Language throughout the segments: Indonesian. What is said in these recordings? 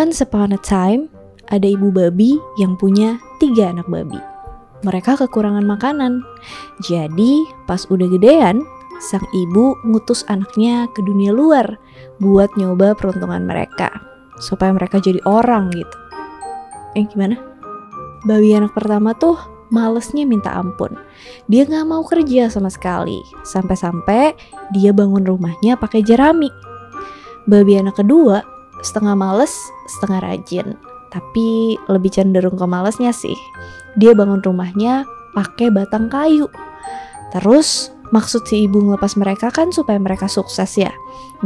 Once upon a time, ada ibu babi yang punya 3 anak babi. Mereka kekurangan makanan. Jadi pas udah gedean, sang ibu ngutus anaknya ke dunia luar buat nyoba peruntungan mereka, supaya mereka jadi orang gitu. Gimana? Babi anak pertama tuh malesnya minta ampun. Dia gak mau kerja sama sekali. Sampai-sampai dia bangun rumahnya pakai jerami. Babi anak kedua setengah males, setengah rajin. Tapi lebih cenderung ke malesnya sih. Dia bangun rumahnya pakai batang kayu. Terus maksud si ibu ngelepas mereka kan supaya mereka sukses ya.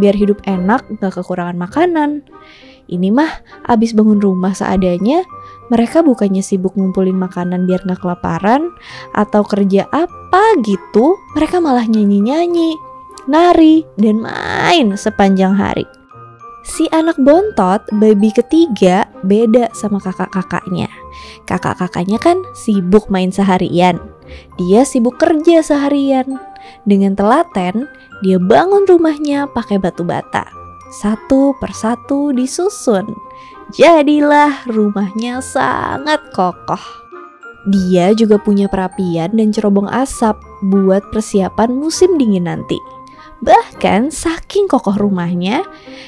Biar hidup enak, gak kekurangan makanan. Ini mah abis bangun rumah seadanya, mereka bukannya sibuk ngumpulin makanan biar gak kelaparan atau kerja apa gitu, mereka malah nyanyi-nyanyi, nari, dan main sepanjang hari. Si anak bontot, babi ketiga, beda sama kakak-kakaknya. Kakak-kakaknya kan sibuk main seharian, dia sibuk kerja seharian. Dengan telaten, dia bangun rumahnya pakai batu bata. Satu persatu disusun. Jadilah rumahnya sangat kokoh. Dia juga punya perapian dan cerobong asap buat persiapan musim dingin nanti. Bahkan saking kokoh rumahnya,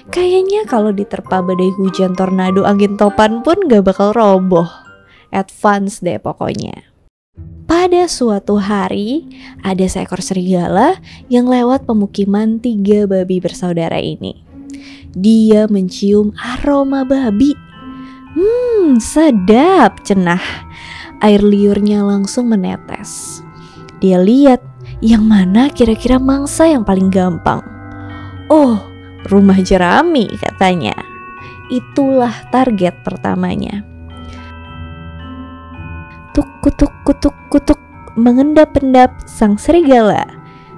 kayaknya kalau diterpa badai hujan, tornado, angin topan pun gak bakal roboh. Advance deh pokoknya. Pada suatu hari, ada seekor serigala yang lewat pemukiman 3 babi bersaudara ini. Dia mencium aroma babi. Sedap, cenah. Air liurnya langsung menetes. Dia lihat yang mana kira-kira mangsa yang paling gampang. Oh, rumah jerami katanya. Itulah target pertamanya. Tuk kutuk kutuk kutuk, mengendap-endap sang serigala.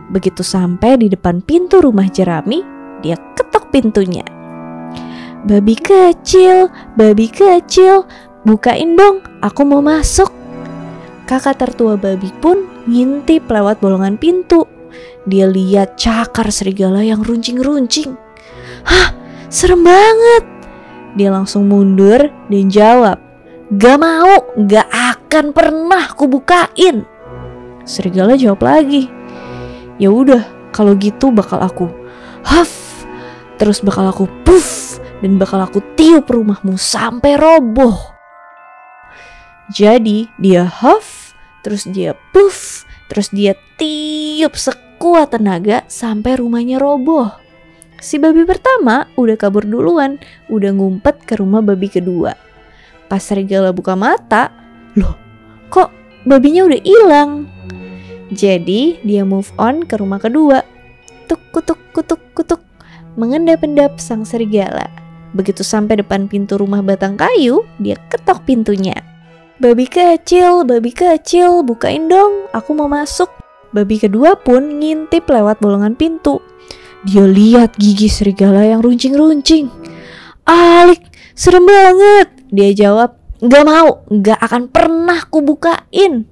Begitu sampai di depan pintu rumah jerami, dia ketok pintunya. Babi kecil, bukain dong, aku mau masuk. Kakak tertua babi pun ngintip lewat bolongan pintu. Dia lihat cakar serigala yang runcing-runcing. Hah, serem banget. Dia langsung mundur dan jawab, gak mau, gak akan pernah kubukain. Serigala jawab lagi, ya udah, kalau gitu bakal aku huff, terus bakal aku puff, dan bakal aku tiup rumahmu sampai roboh. Jadi dia huff, terus dia puff, terus dia tiup sekuat tenaga sampai rumahnya roboh. Si babi pertama udah kabur duluan, udah ngumpet ke rumah babi kedua. Pas serigala buka mata, loh kok babinya udah hilang? Jadi dia move on ke rumah kedua. Tuk kutuk kutuk kutuk, mengendap-endap sang serigala. Begitu sampai depan pintu rumah batang kayu, dia ketok pintunya. Babi kecil, bukain dong, aku mau masuk. Babi kedua pun ngintip lewat bolongan pintu. Dia lihat gigi serigala yang runcing-runcing. Alik, serem banget. Dia jawab, gak mau, gak akan pernah kubukain.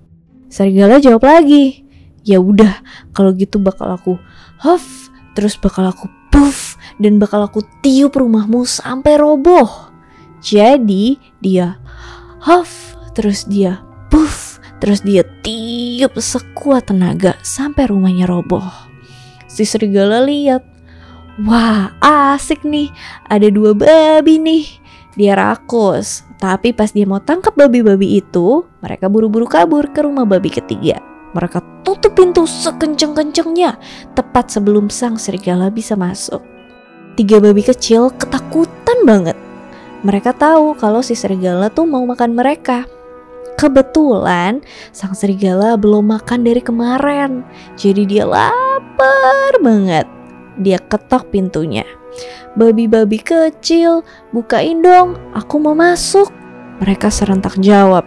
Serigala jawab lagi, ya udah, kalau gitu bakal aku huff, terus bakal aku puff, dan bakal aku tiup rumahmu sampai roboh. Jadi dia huff, terus dia puff, terus dia tiup sekuat tenaga sampai rumahnya roboh. Si serigala lihat, wah asik nih, ada 2 babi nih. Dia rakus, tapi pas dia mau tangkap babi-babi itu, mereka buru-buru kabur ke rumah babi ketiga. Mereka tutup pintu sekenceng-kencengnya, tepat sebelum sang serigala bisa masuk. 3 babi kecil ketakutan banget. Mereka tahu kalau si serigala tuh mau makan mereka. Kebetulan sang serigala belum makan dari kemarin, jadi dia lapar banget. Dia ketok pintunya. Babi-babi kecil, bukain dong, aku mau masuk. Mereka serentak jawab,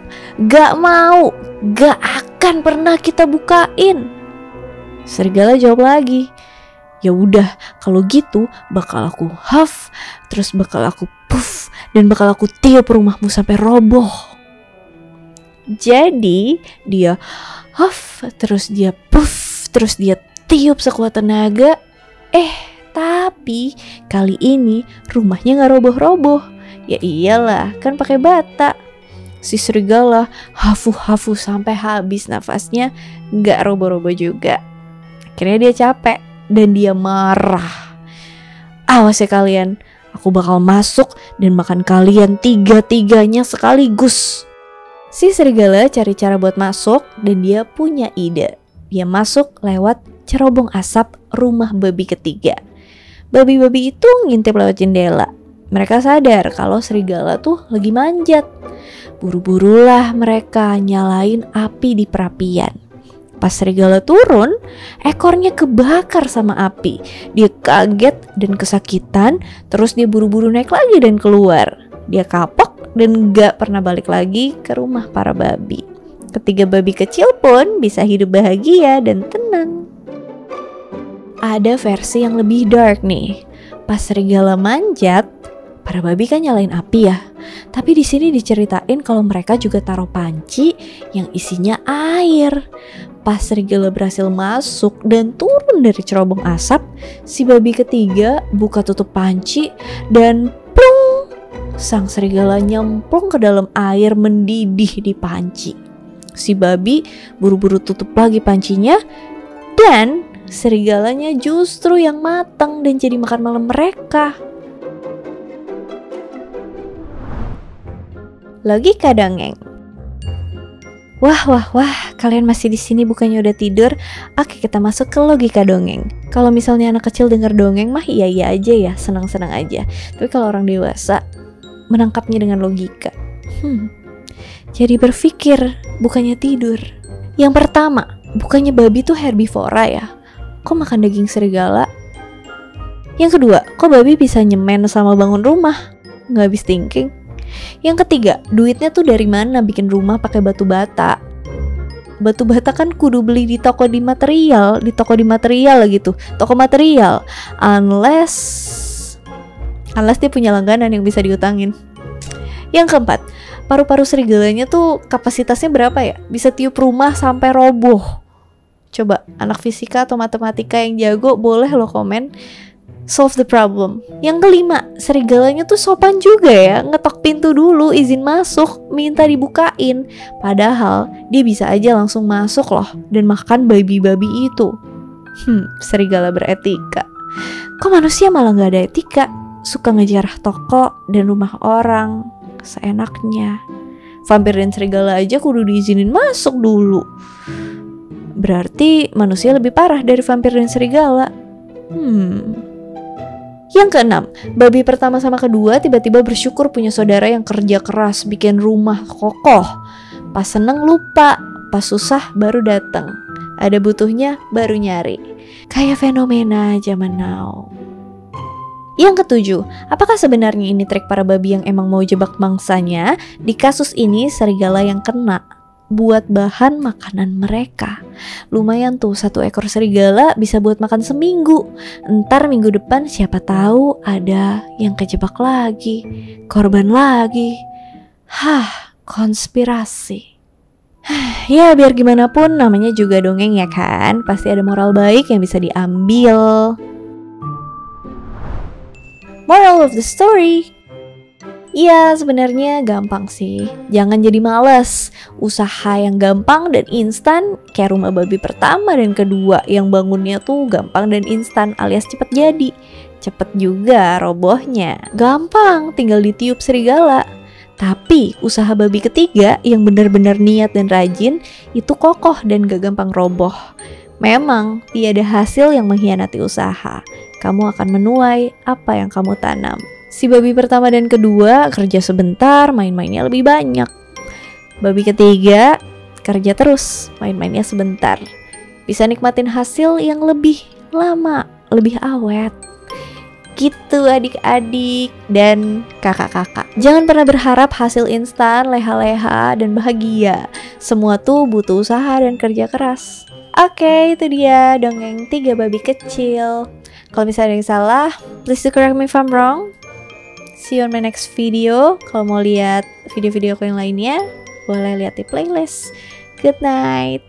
gak mau, gak akan pernah kita bukain. Serigala jawab lagi, ya udah, kalau gitu bakal aku huff, terus bakal aku puff, dan bakal aku tiup rumahmu sampai roboh. Jadi dia huff, terus dia puff, terus dia tiup sekuat tenaga. Tapi kali ini rumahnya gak roboh-roboh. Ya iyalah, kan pakai bata. Si serigala hafu-hafu sampai habis nafasnya, gak robo-robo juga. Akhirnya dia capek dan dia marah. Awas ya kalian, aku bakal masuk dan makan kalian tiga-tiganya sekaligus. Si serigala cari cara buat masuk dan dia punya ide. Dia masuk lewat cerobong asap rumah babi ketiga. Babi-babi itu ngintip lewat jendela. Mereka sadar kalau serigala tuh lagi manjat. Buru-burulah mereka nyalain api di perapian. Pas serigala turun, ekornya kebakar sama api. Dia kaget dan kesakitan, terus dia buru-buru naik lagi dan keluar. Dia kapok dan gak pernah balik lagi ke rumah para babi. Ketiga babi kecil pun bisa hidup bahagia dan tenang. Ada versi yang lebih dark nih. Pas serigala manjat, para babi kan nyalain api ya. Tapi di sini diceritain kalau mereka juga taruh panci yang isinya air. Pas serigala berhasil masuk dan turun dari cerobong asap, si babi ketiga buka tutup panci dan plung! Sang serigala nyemplung ke dalam air mendidih di panci. Si babi buru-buru tutup lagi pancinya dan serigalanya justru yang matang dan jadi makan malam mereka. Logika dongeng. Wah, kalian masih di sini bukannya udah tidur? Oke, kita masuk ke logika dongeng. Kalau misalnya anak kecil denger dongeng mah iya aja ya, senang-senang aja. Tapi kalau orang dewasa menangkapnya dengan logika. Jadi berpikir, bukannya tidur. Yang pertama, bukannya babi tuh herbivora ya? Kok makan daging serigala? Yang kedua, kok babi bisa nyemen sama bangun rumah? Nggak habis thinking. Yang ketiga, duitnya tuh dari mana bikin rumah pakai batu bata? Batu bata kan kudu beli di toko di material gitu, toko material. Unless dia punya langganan yang bisa diutangin. Yang keempat, paru-paru serigalanya tuh kapasitasnya berapa ya? Bisa tiup rumah sampai roboh. Coba anak fisika atau matematika yang jago boleh lo komen. Solve the problem. Yang kelima, serigalanya tuh sopan juga ya, ngetok pintu dulu, izin masuk, minta dibukain. Padahal dia bisa aja langsung masuk loh dan makan babi-babi itu. Serigala beretika. Kok manusia malah gak ada etika? Suka ngejarah toko dan rumah orang seenaknya. Vampir dan serigala aja kudu diizinin masuk dulu. Berarti manusia lebih parah dari vampir dan serigala. Yang keenam, babi pertama sama kedua tiba-tiba bersyukur punya saudara yang kerja keras bikin rumah kokoh. Pas seneng lupa, pas susah baru datang. Ada butuhnya baru nyari. Kayak fenomena zaman now. Yang ketujuh, apakah sebenarnya ini trik para babi yang emang mau jebak mangsanya? Di kasus ini serigala yang kena buat bahan makanan mereka. Lumayan tuh, 1 ekor serigala bisa buat makan seminggu. Entar minggu depan siapa tahu ada yang kejebak lagi, korban lagi. Konspirasi. Ya biar gimana pun namanya juga dongeng ya kan, pasti ada moral baik yang bisa diambil. Moral of the story. Iya sebenarnya gampang sih. Jangan jadi malas. Usaha yang gampang dan instan kayak rumah babi pertama dan kedua yang bangunnya tuh gampang dan instan alias cepet jadi. Cepet juga robohnya. Gampang, tinggal ditiup serigala. Tapi usaha babi ketiga yang benar-benar niat dan rajin itu kokoh dan gak gampang roboh. Memang tiada hasil yang mengkhianati usaha. Kamu akan menuai apa yang kamu tanam. Si babi pertama dan kedua kerja sebentar, main-mainnya lebih banyak. Babi ketiga kerja terus, main-mainnya sebentar. Bisa nikmatin hasil yang lebih lama, lebih awet. Gitu adik-adik dan kakak-kakak. Jangan pernah berharap hasil instan, leha-leha, dan bahagia. Semua tuh butuh usaha dan kerja keras. Oke, itu dia dongeng 3 babi kecil. Kalau misalnya ada yang salah, please do correct me if I'm wrong. See you on my next video. Kalau mau lihat video-video aku yang lainnya, boleh lihat di playlist. Good night.